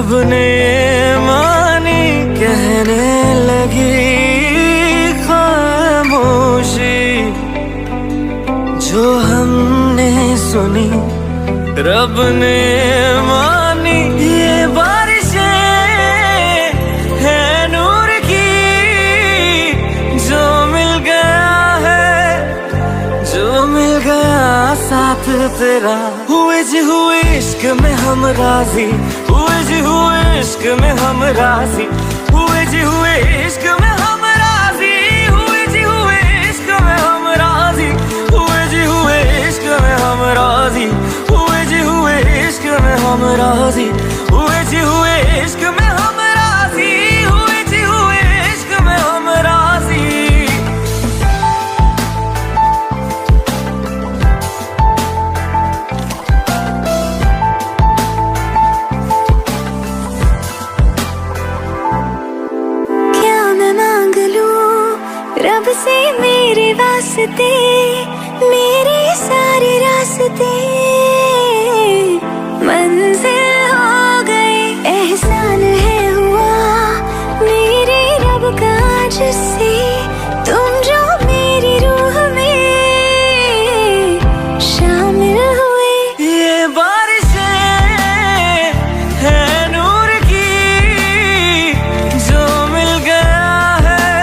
रब ने मानी कहने लगी खामोशी, जो हमने सुनी रब ने मानी। ये बारिशें है नूर की, जो मिल गया है, जो मिल गया साथ तेरा। हुए जी हुए इश्क में हम राजी, हुए जी हुए इश्क में हम राजी, हुए जी हुए इश्क में हम राजी, हुए जी हुए इश्क में हम राजी, हुए जी हुए इश्क में हम राजी, हुए जी हुए इश्क में हम राजी, हुए जी हुए इश्क में हम राजी, हुए जी हुए इश्क में हम राजी। रब से मेरे वास्ते, मेरे सारे रास्ते मंजिल हो गए। एहसान है हुआ मेरे रब का जिससे, तुम जो मेरी रूह में शामिल हुए। ये बारिशें है नूर की, जो मिल गया है,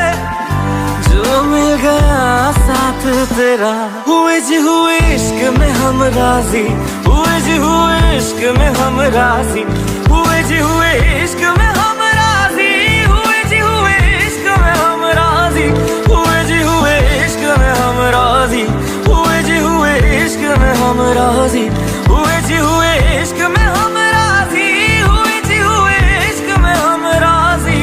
जो मिल गया साथ तेरा। हुए जी हुए इश्क में हम राजी, हुए जी हुए इश्क में हम राजी, हुए जी हुए इश्क में हम राजी, हुए जी हुए इश्क में हम राजी, हुए जी हुए इश्क में हम राजी, हुए जी हुए इश्क में हम राजी, हुए जी हुए इश्क में हम राजी, हुए जी हुए इश्क में हम राजी।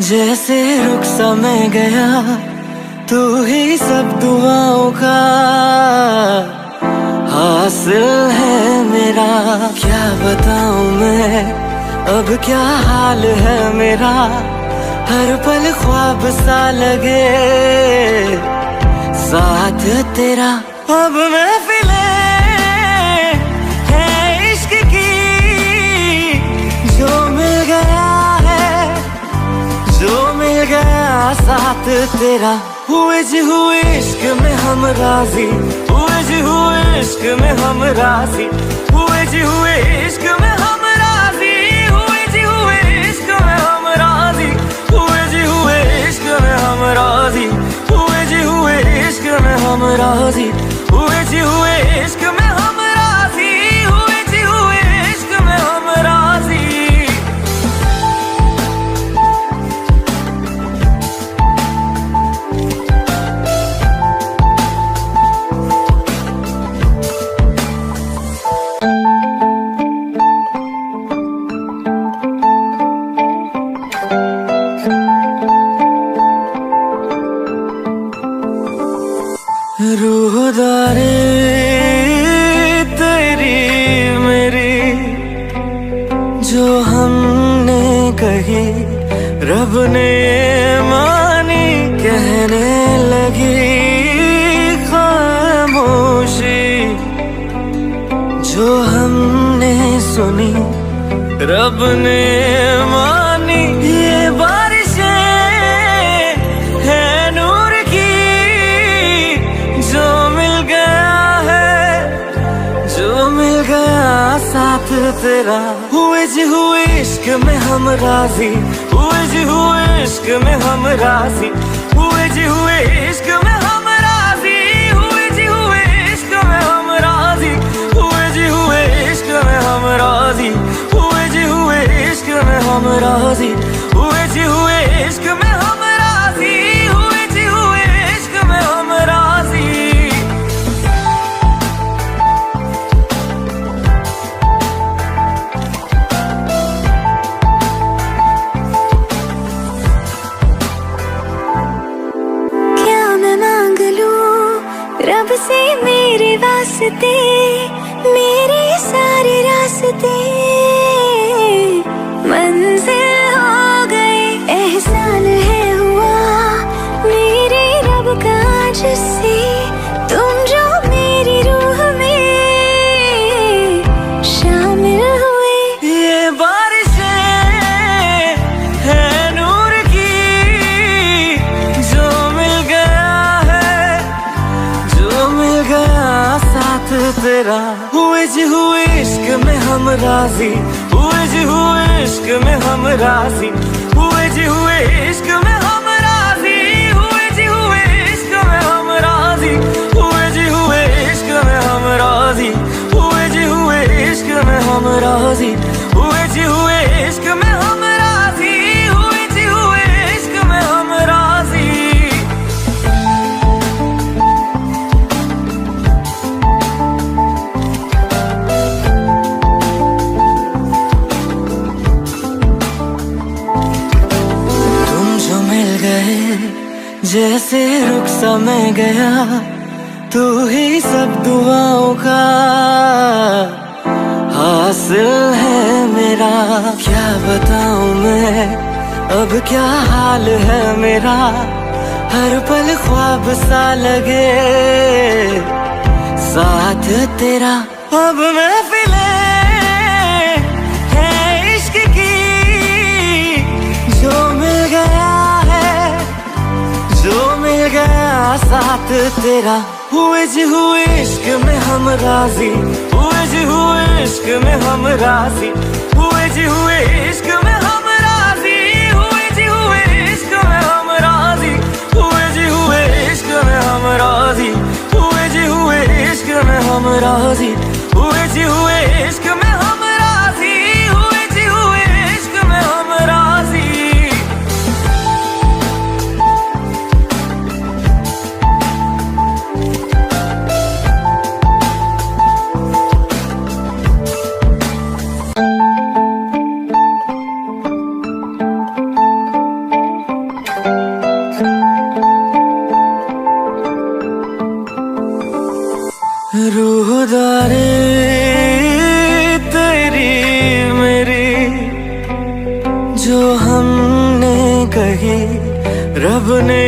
जैसे रुख सा मैं गया, तू ही सब दुआओं का हासिल है मेरा। क्या बताऊं मैं अब क्या हाल है मेरा, हर पल ख्वाब सा लगे साथ तेरा। अब महफिलें है इश्क की, जो मिल गया है, जो मिल गया साथ तेरा। हुए जी हुए इश्क में हम राजी, हुए जी हुए इश्क में हम राजी, हुए जी हुए इश्क में हम राजी, हुए जी हुए इश्क में हम राजी, हुए जी हुए इश्क में हम राजी, हुए जी हुए इश्क में हम राजी, हुए जी हुए इश्क में हम राजी, हुए जी हुए इश्क में हम राजी। रूहदारी तेरी मेरी, जो हमने कही रब ने मानी कहने लगी खामोशी, जो हमने सुनी रब ने मानी। ये बारिशें है नूर की, जो मिल गया है, जो मिल गया साथ तेरा। हुए जी हुए इश्क में हम राजी, हुए जी हुए इश्क में हम राजी, हुए जी हुए इश्क में हम राजी, हुए जी हुए इश्क में हम राजी, हुए जी हुए इश्क में हम राजी, हुए जी हुए इश्क में हम राजी, हुए जी हुए इश्क में हम राजी, हुए जी हुए इश्क में हम राजी। रब से मेरे वास्ते, मेरे सारे रास्ते तेरा। हुए जी हुए इश्क में हम राजी, हुए जी हुए इश्क में हम राजी, हुए जी हुए इश्क में हम राजी, हुए जी हुए इश्क में हम राजी, हुए जी हुए इश्क में हम राजी, हुए जी हुए इश्क में हम राजी, हुए जी हुए इश्क में हम राजी, हुए जी हुए इश्क में हम राजी। जैसे रुख सा मैं गया, तू ही सब दुआओं का हासिल है मेरा। क्या बताऊं मैं अब क्या हाल है मेरा, हर पल ख्वाब सा लगे साथ तेरा। अब महफिले है इश्क की, जो मिल गया जो मिल गया साथ तेरा। हुए जी हुए इश्क में हम राजी, हुए जी हुए इश्क में हम राजी, हुए जी हुए इश्क में हम राजी, हुए जी हुए इश्क में हम राजी, हुए जी हुए इश्क में हम राजी, हुए जी हुए इश्क में हम राजी, हुए जी हुए इश्क में हम राजी, हुए जी हुए इश्क में हम राजी। रूहदारी तेरी मेरी जो हमने कही, रब ने